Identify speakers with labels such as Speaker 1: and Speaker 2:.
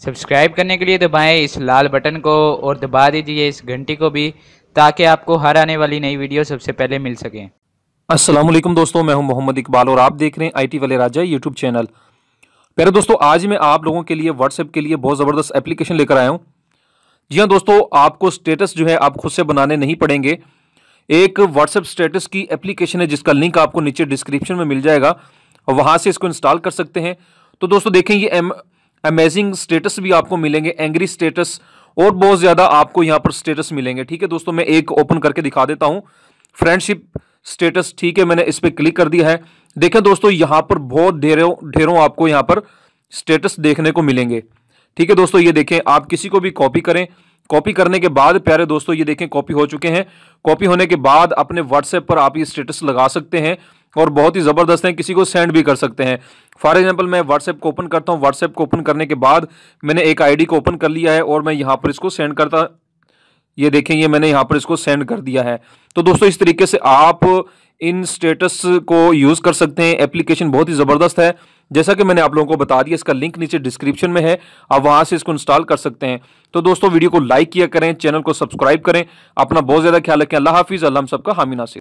Speaker 1: Subscribe करने के लिए दबाएं इस लाल बटन को और दबा दीजिए इस घंटी को भी, ताकि आपको हर आने वाली नई वीडियो सबसे पहले मिल सके।
Speaker 2: अस्सलाम वालेकुम दोस्तों, मैं हूं मोहम्मद इकबाल और आप देख रहे हैं आईटी वाले राजा यूट्यूब चैनल। प्यारे दोस्तों, आज मैं आप लोगों के लिए व्हाट्सएप के लिए बहुत ज़बरदस्त एप्लीकेशन लेकर आया हूं। जी हां दोस्तों, आपको स्टेटस जो है आप खुद से बनाने नहीं पड़ेंगे। एक व्हाट्सएप स्टेटस की एप्लीकेशन है जिसका लिंक आपको नीचे डिस्क्रिप्शन में मिल जाएगा और वहां से इसको इंस्टॉल कर सकते हैं। तो दोस्तों देखें, ये अमेजिंग स्टेटस भी आपको मिलेंगे, एंग्री स्टेटस और बहुत ज़्यादा आपको यहाँ पर स्टेटस मिलेंगे। ठीक है दोस्तों, मैं एक ओपन करके दिखा देता हूँ। फ्रेंडशिप स्टेटस, ठीक है, मैंने इस पर क्लिक कर दिया है। देखें दोस्तों, यहाँ पर बहुत ढेरों आपको यहाँ पर स्टेटस देखने को मिलेंगे। ठीक है दोस्तों, ये देखें, आप किसी को भी कॉपी करें, कॉपी करने के बाद प्यारे दोस्तों ये देखें कॉपी हो चुके हैं। कॉपी होने के बाद अपने व्हाट्सएप पर आप ये स्टेटस लगा सकते हैं और बहुत ही ज़बरदस्त हैं, किसी को सेंड भी कर सकते हैं। फॉर एग्जांपल मैं व्हाट्सएप को ओपन करता हूं। व्हाट्सएप को ओपन करने के बाद मैंने एक आईडी को ओपन कर लिया है और मैं यहां पर इसको सेंड करता, ये देखें, ये मैंने यहां पर इसको सेंड कर दिया है। तो दोस्तों इस तरीके से आप इन स्टेटस को यूज़ कर सकते हैं। एप्लीकेशन बहुत ही ज़बरदस्त है, जैसा कि मैंने आप लोगों को बता दिया। इसका लिंक नीचे डिस्क्रिप्शन में है, आप वहां से इसको इंस्टॉल कर सकते हैं। तो दोस्तों वीडियो को लाइक किया करें, चैनल को सब्सक्राइब करें, अपना बहुत ज़्यादा ख्याल रखें। अल्लाह हाफिज़, अल्लाह हम सबका हामी नासिर।